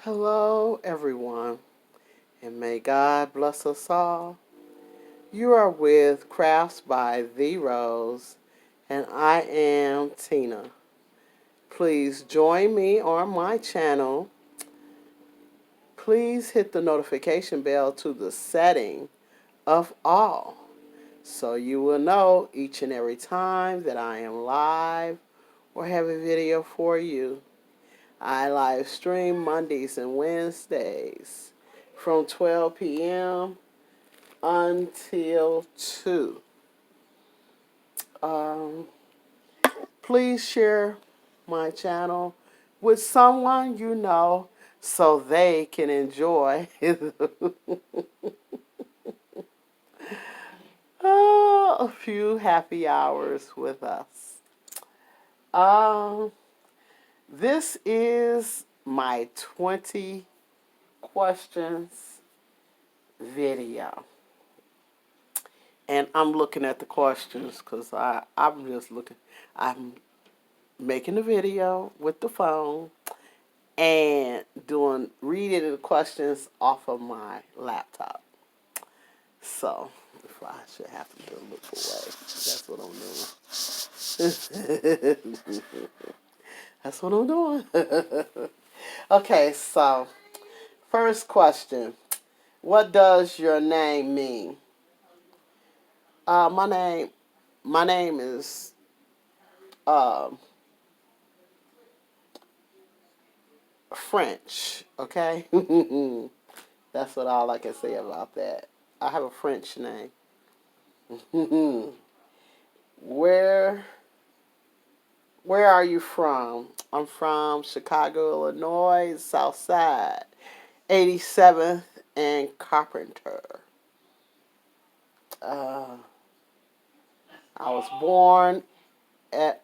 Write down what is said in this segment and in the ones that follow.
Hello, everyone, and may God bless us all. You are with Crafts by The Rose, and I am Tina. Please join me on my channel. Please hit the notification bell to the setting of all so you will know each and every time that I am live or have a video for you. I live stream Mondays and Wednesdays from 12 p.m. until 2. Um, please share my channel with someone you know so they can enjoy a few happy hours with us. Um, this is my 20 questions video. And I'm looking at the questions because I'm just looking. I'm making the video with the phone and reading the questions off of my laptop. So if I should have to look away, that's what I'm doing. That's what I'm doing. Okay, so first question: what does your name mean? My name is uh, French. Okay, that's what all I can say about that. I have a French name. where Where are you from? I'm from Chicago, Illinois, South Side, 87th and Carpenter. Uh, I was born at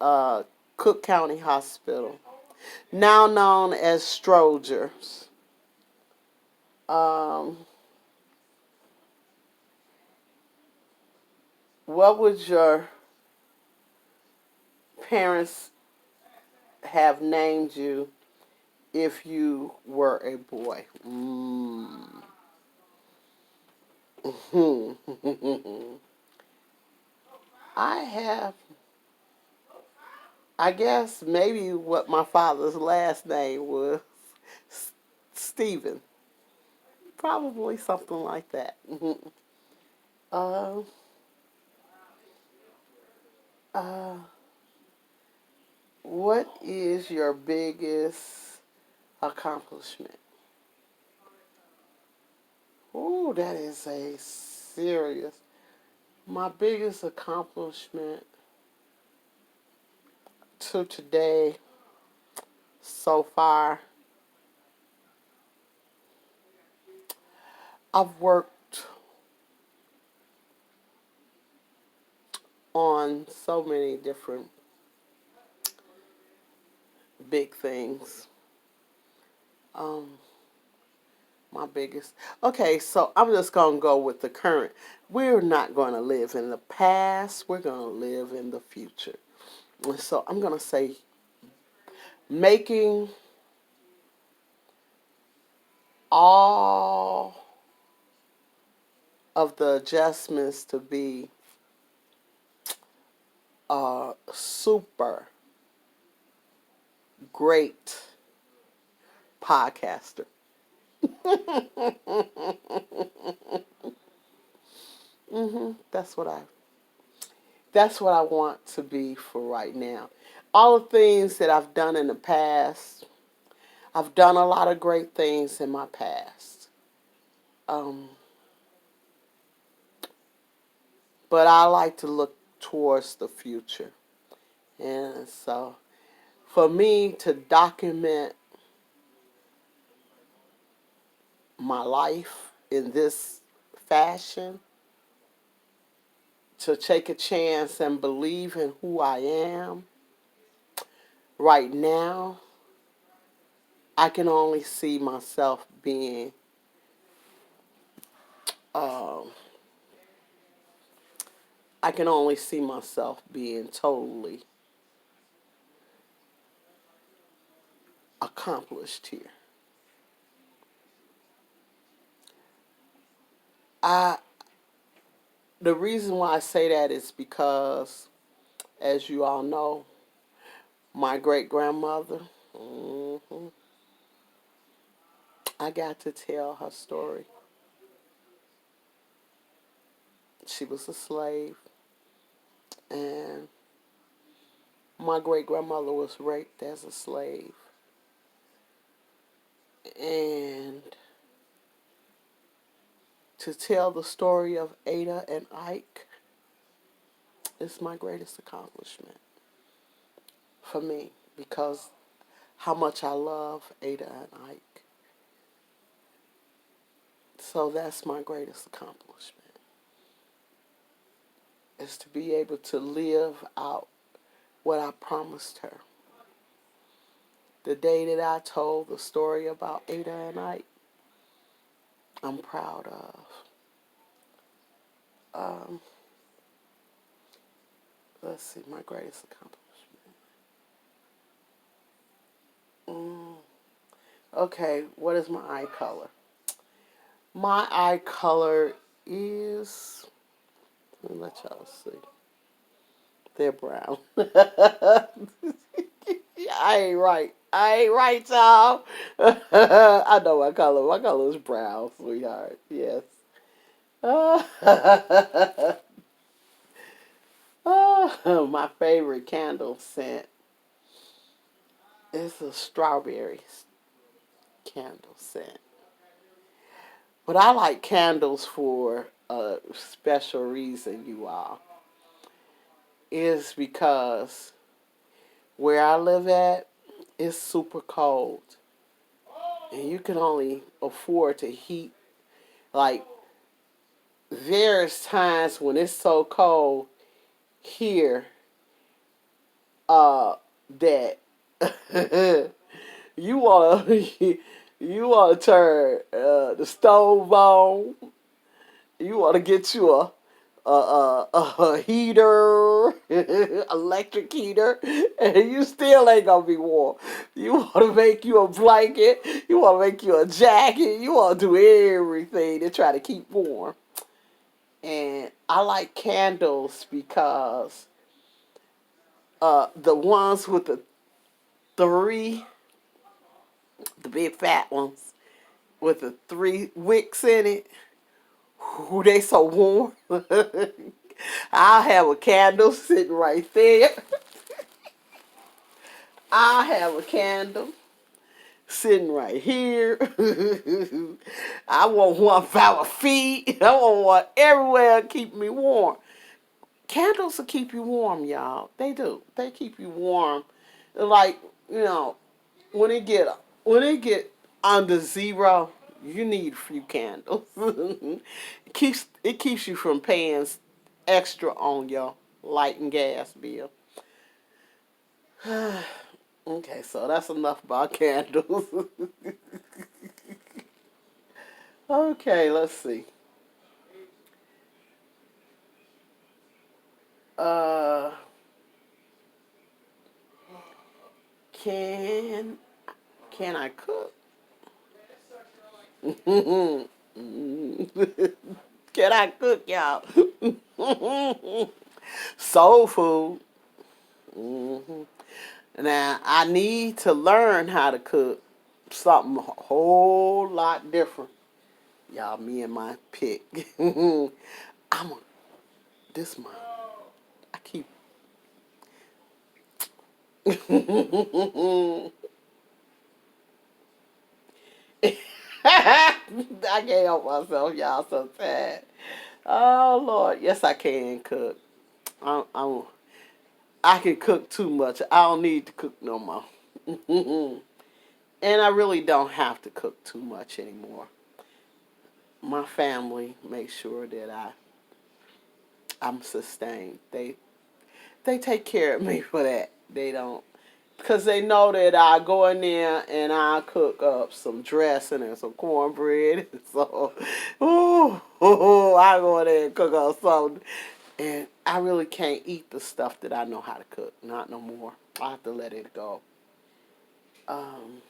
Cook County Hospital, now known as Strogers. Um, what would your parents have named you if you were a boy? I have, I guess, maybe what my father's last name was, Stephen. Probably something like that. uh, uh, what is your biggest accomplishment? Oh, that is a serious. My biggest accomplishment to today so far, I've worked on so many different big things. Um, my biggest. Okay, so I'm just going to go with the current. We're not going to live in the past, we're going to live in the future. And so I'm going to say making all of the adjustments to be a super great podcaster. That's what I want to be for right now. All the things that I've done in the past, I've done a lot of great things in my past. Um, but I like to look towards the future. And so for me to document my life in this fashion, to take a chance and believe in who I am right now, I can only see myself being um, I can only see myself being totally accomplished here. I the reason why I say that is because, as you all know, my great grandmother, I got to tell her story. She was a slave, and my great grandmother was raped as a slave. And to tell the story of Ada and Ike is my greatest accomplishment for me because how much I love Ada and Ike. So that's my greatest accomplishment, is to be able to live out what I promised her. The day that I told the story about Ada and Ike, I'm proud of. Um, let's see, my greatest accomplishment. Mm, okay, what is my eye color? My eye color is, let me let y'all see. They're brown. I ain't right. I ain't right, y'all. I know my color. My color is brown, sweetheart. Yes. My favorite candle scent is a strawberry candle scent. But I like candles for a special reason, you all. Is because where I live at is super cold. And you can only afford to heat. Like, there's times when it's so cold here that you wanna you wanna turn the stove on. You wanna get you a heater, electric heater, and you still ain't gonna be warm. You wanna make you a blanket. You wanna make you a jacket. You wanna do everything to try to keep warm. And I like candles because the ones with three, the big fat ones with the three wicks in it, who they so warm. I'll have a candle sitting right there. I'll have a candle sitting right here. I want one for our feet. I want one everywhere to keep me warm. Candles will keep you warm, y'all. They do. They keep you warm. Like, you know, when it get when it get under zero, you need a few candles. It keeps you from paying extra on your light and gas bill. Okay, so that's enough about candles. Okay, let's see. Uh, can can I cook? Can I cook, y'all? Soul food. Hmm. Now I need to learn how to cook something a whole lot different. Y'all, me and my pick. I'm a, this month. I keep. I can't help myself, y'all. So sad. Oh Lord, yes I can cook. I'm I can cook too much. I don't need to cook no more. And I really don't have to cook too much anymore. My family makes sure that I'm sustained. They take care of me for that. They don't, because they know that I go in there and I cook up some dressing and some cornbread. So, I go in there and cook up something. And I really can't eat the stuff that I know how to cook. Not no more. I have to let it go. Um,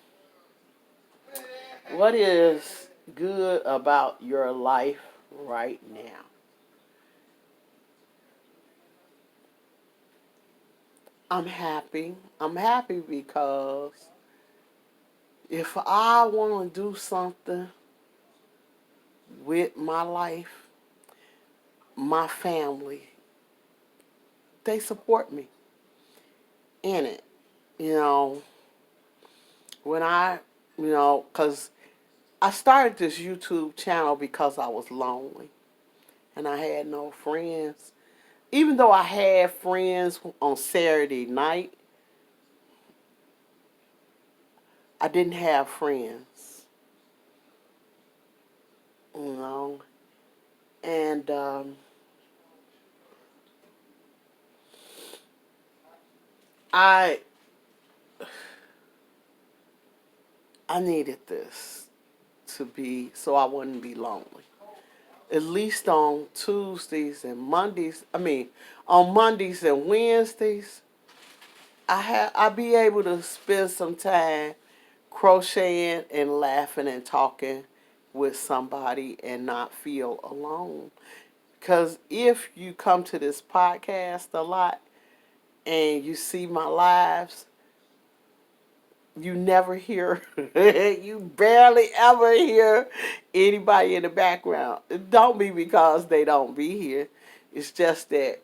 what is good about your life right now. I'm happy. I'm happy because if I want to do something with my life, my family, they support me in it. You know, when because I started this YouTube channel because I was lonely and I had no friends. Even though I had friends on Saturday night, I didn't have friends, you know. And I I needed this to be so I wouldn't be lonely. At least on Tuesdays and Mondays. I mean, on Mondays and Wednesdays, I be able to spend some time crocheting and laughing and talking with somebody and not feel alone. Because if you come to this podcast a lot and you see my lives, you never hear, you barely ever hear anybody in the background. It don't be because they don't be here. It's just that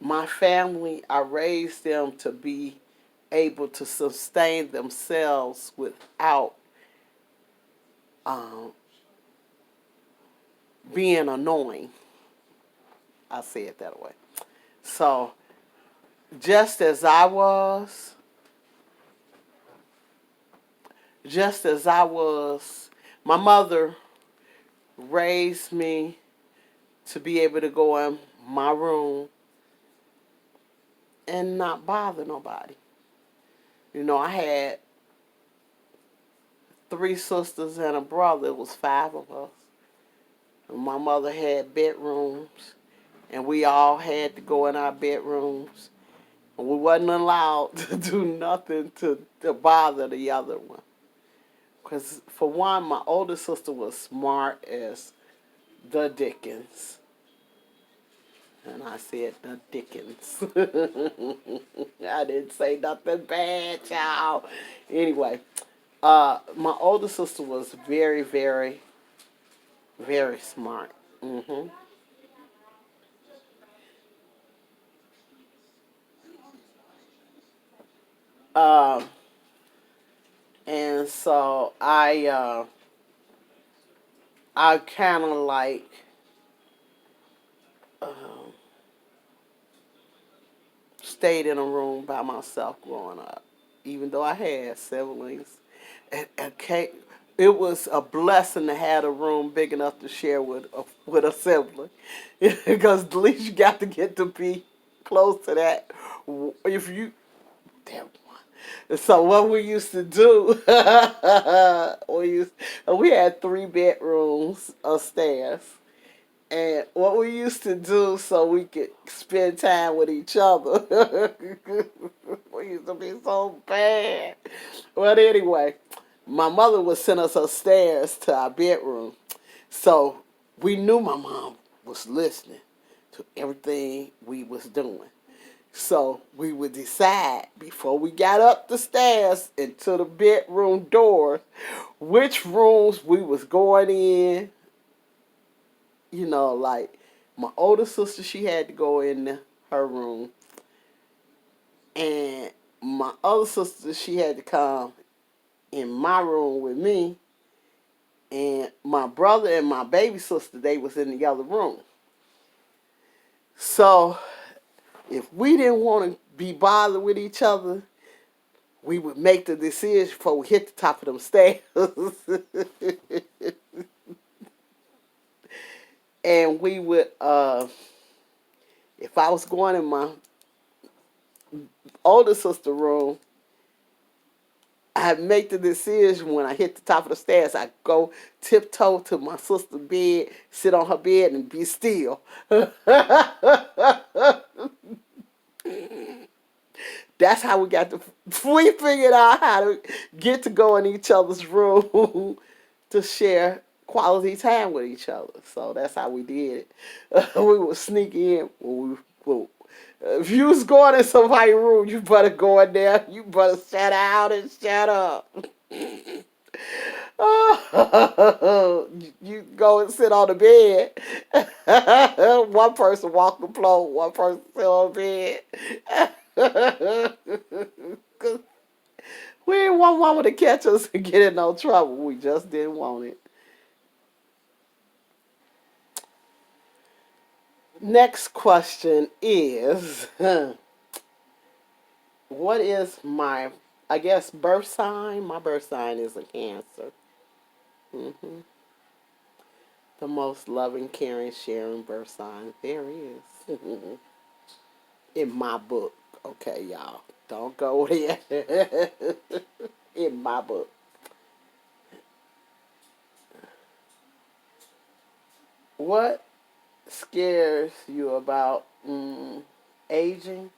my family, I raised them to be able to sustain themselves without um, being annoying. I say it that way. So just as I was, just as I was, my mother raised me to be able to go in my room and not bother nobody. You know, I had three sisters and a brother. It was five of us. And my mother had bedrooms, and we all had to go in our bedrooms. And we wasn't allowed to do nothing to bother the other one. Because, for one, my older sister was smart as the Dickens. And I said the Dickens. I didn't say nothing bad, child. Anyway, my older sister was very, very, very smart. hmm Uh, and so I kind of like um, stayed in a room by myself growing up, even though I had siblings. Okay, it was a blessing to have a room big enough to share with a sibling, because at least you got to get to be close to that. If you, damn. So what we used to do, we had three bedrooms upstairs. And what we used to do so we could spend time with each other, we used to be so bad. But anyway, my mother would send us upstairs to our bedroom. So we knew my mom was listening to everything we was doing. So we would decide before we got up the stairs into the bedroom door which rooms we was going in. You know, like my older sister, she had to go in her room, and my other sister, she had to come in my room with me, and my brother and my baby sister, they was in the other room. So if we didn't want to be bothered with each other, we would make the decision before we hit the top of them stairs. And we would, if I was going in my older sister room, I make the decision when I hit the top of the stairs. I go tiptoe to my sister's bed, sit on her bed, and be still. That's how we got to. We figured out how to get to go in each other's room to share quality time with each other. So that's how we did it. We would sneak in when if you was going in somebody's room, you better go in there. You better shut out and shut up. You go and sit on the bed. One person walk the floor, one person sit on the bed. We didn't want mama to catch us and get in no trouble. We just didn't want it. Next question is what is my, I guess, birth sign? My birth sign is a Cancer. hmm The most loving, caring, sharing birth sign there is. In my book. Okay, y'all. Don't go there. In my book. What scares you about aging?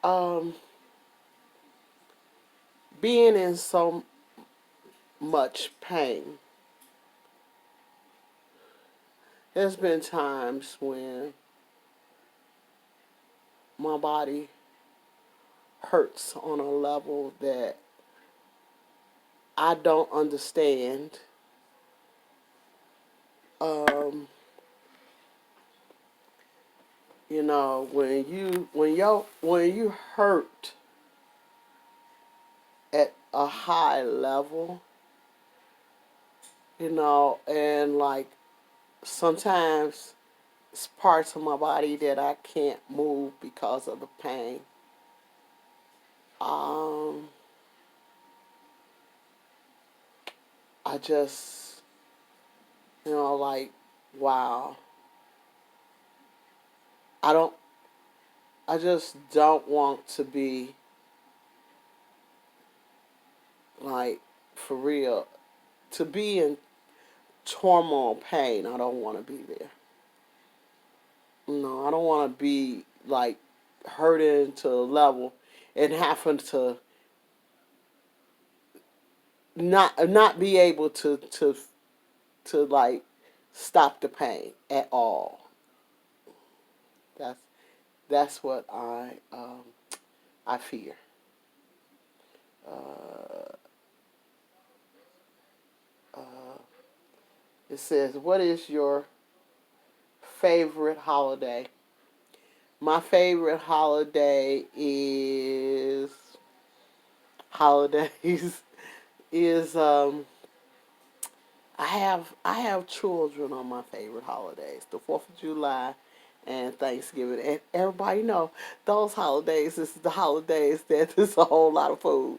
Um, Being in so much pain. There's been times when my body hurts on a level that I don't understand. Um, when you hurt at a high level, and like sometimes it's parts of my body that I can't move because of the pain. Um, I just, like, wow. I don't, I just don't want to be, like, for real, to be in turmoil pain. I don't want to be there. No, I don't want to be, like, hurting to a level and having to not be able to like stop the pain at all. That's that's what I fear. Uh, uh, it says, "What is your favorite holiday?" My favorite holiday is holidays is I have children on my favorite holidays. The 4th of July and Thanksgiving. And everybody know those holidays is the holidays that there's a whole lot of food.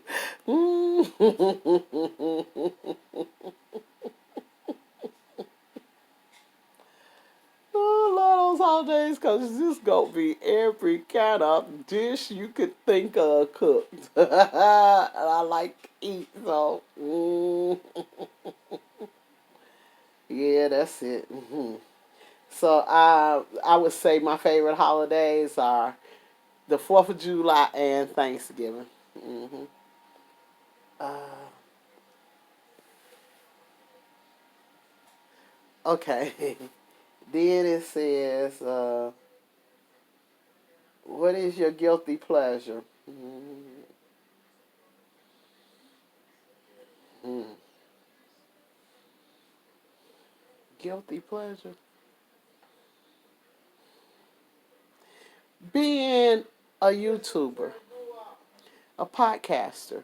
I love those holidays because it's just gonna be every kind of dish you could think of cooked. And I like to eat, so yeah, that's it. So I would say my favorite holidays are the 4th of July and Thanksgiving. hmm Uh, okay. Then it says, "What is your guilty pleasure?" Mm-hmm. Guilty pleasure. Being a YouTuber, a podcaster.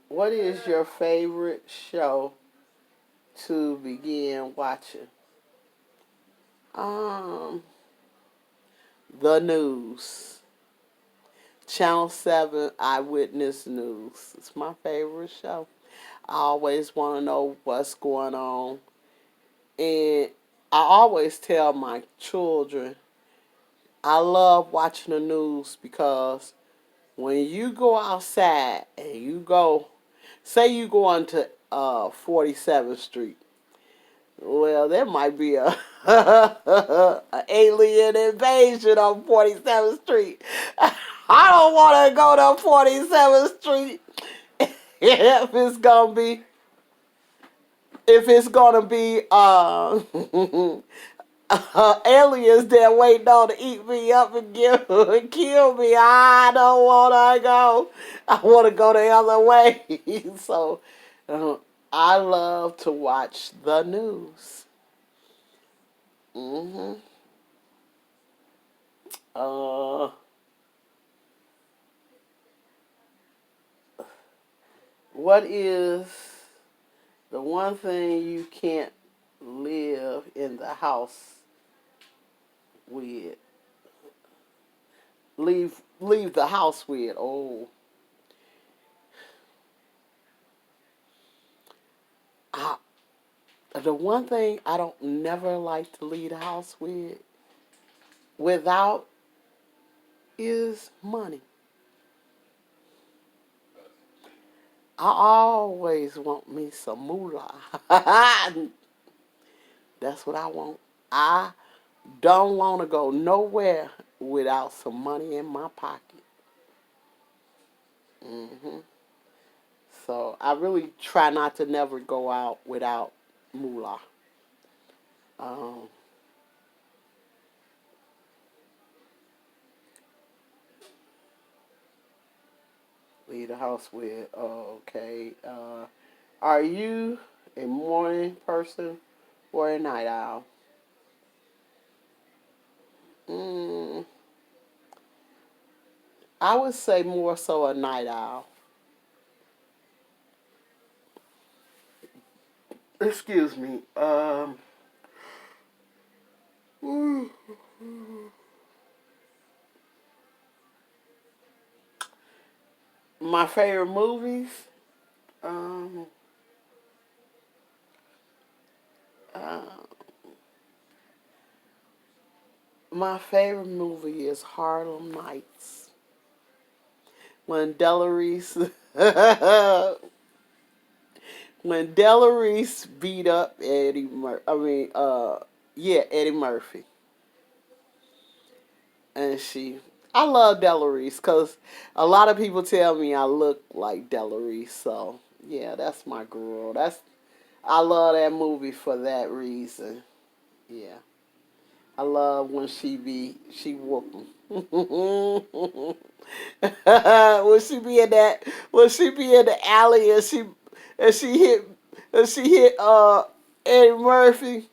What is your favorite show to begin watching? Um, the news. Channel 7 Eyewitness News. It's my favorite show. I always want to know what's going on. And I always tell my children, I love watching the news because when you go outside and say you go onto 47th Street, Well, there might be a an alien invasion on 47th Street. I don't want to go to 47th Street if it's gonna be aliens there waiting on to eat me up and kill me. I don't want to go. I want to go the other way. So uh, I love to watch the news. hmm Uh, what is the one thing you can't live in the house with? Leave the house with. Oh, I, the one thing I don't never like to leave the house without is money. I always want me some moolah. That's what I want. I don't want to go nowhere without some money in my pocket. hmm So I really try not to never go out without moolah. Um, leave the house with. Oh, okay. Are you a morning person or a night owl? Mm, I would say more so a night owl. Excuse me. My favorite movies. Um, uh, my favorite movie is Harlem Nights. When Delarice, when Delarice beat up Eddie yeah, Eddie Murphy, and I love Delarice because a lot of people tell me I look like Delarice. So yeah, that's my girl. I love that movie for that reason. Yeah. I love when she whoop 'em. When she be in the alley and she hit Eddie Murphy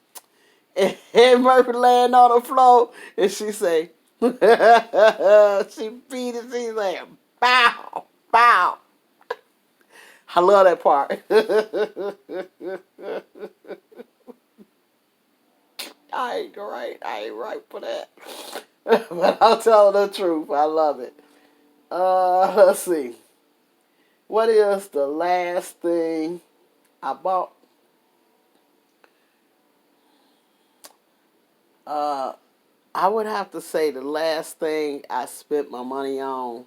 and Eddie Murphy laying on the floor and she say she beat it, she like bow, bow. I love that part. I ain't right for that. But I'll tell the truth. I love it. Let's see. What is the last thing I bought? Uh, I would have to say the last thing I spent my money on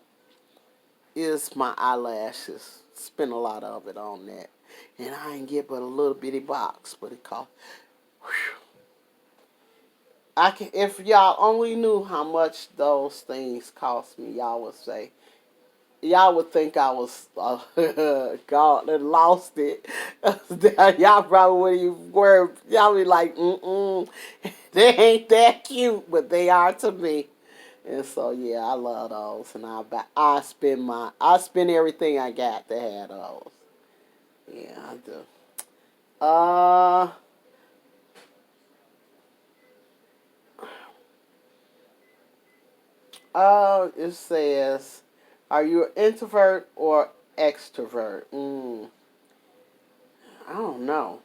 is my eyelashes. Spent a lot of it on that. And I ain't get but a little bitty box, but it cost. Whew. If y'all only knew how much those things cost me, y'all would think I was God and lost it. Y'all probably wouldn't even worry. Y'all be like, they ain't that cute, but they are to me. And so yeah, I love those, and I spend everything I got to have those. Yeah, I do. Uh, it says, are you an introvert or extrovert? I don't know.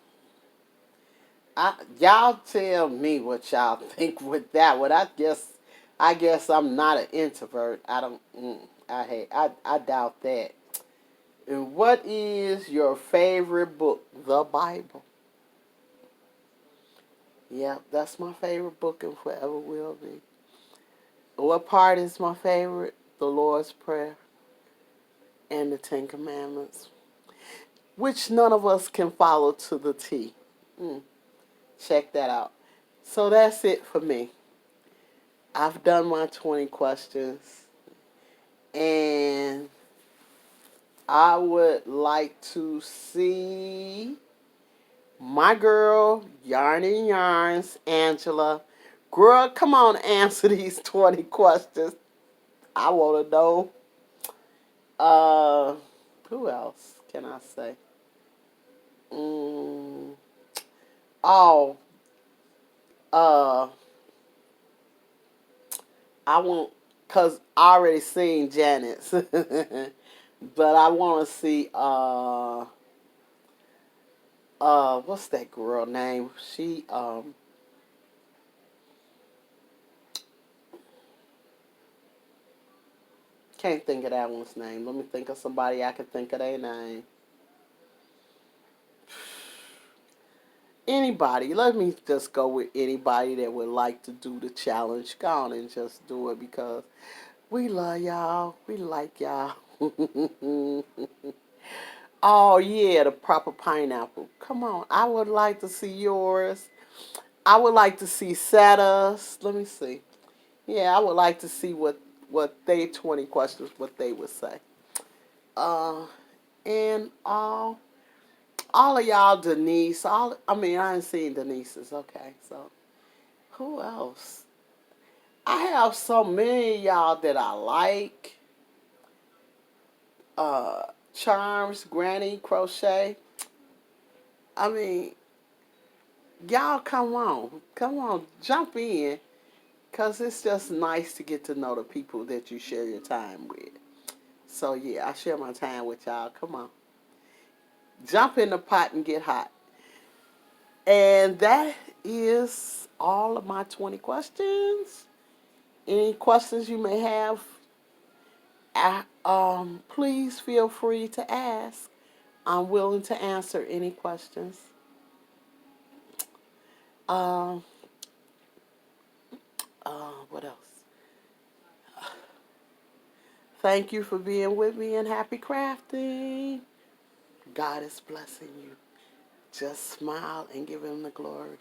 Y'all tell me what y'all think with that one. I guess I'm not an introvert. I don't. I doubt that. And what is your favorite book? The Bible. Yep, that's my favorite book and forever will be. What part is my favorite? The Lord's Prayer and the Ten Commandments, which none of us can follow to the T. Mm. Check that out. So that's it for me. I've done my 20 questions, and I would like to see my girl, Yarn and Yarns, Angela. Girl, come on, answer these 20 questions. I want to know. Uh, who else can I say? Mm, oh, uh, I want, cause I already seen Janet's, but I want to see what's that girl name? She can't think of that one's name. Let me think of somebody I can think of their name. Anybody. Let me just go with anybody that would like to do the challenge. Go on and just do it because we love y'all. We like y'all. Oh yeah, the proper pineapple. Come on. I would like to see yours. I would like to see Seta's. Let me see. Yeah, I would like to see what they 20 questions what they would say. Uh and all of y'all, Denise, I mean I ain't seen Denise's, okay, so who else? I have so many of y'all that I like. Uh Charms, Granny, Crochet. I mean, y'all come on. Come on, jump in. Cause it's just nice to get to know the people that you share your time with. So yeah, I share my time with y'all. Come on. Jump in the pot and get hot. And that is all of my 20 questions. Any questions you may have, please feel free to ask. I'm willing to answer any questions. Um, what else? Thank you for being with me and happy crafting. God is blessing you. Just smile and give him the glory.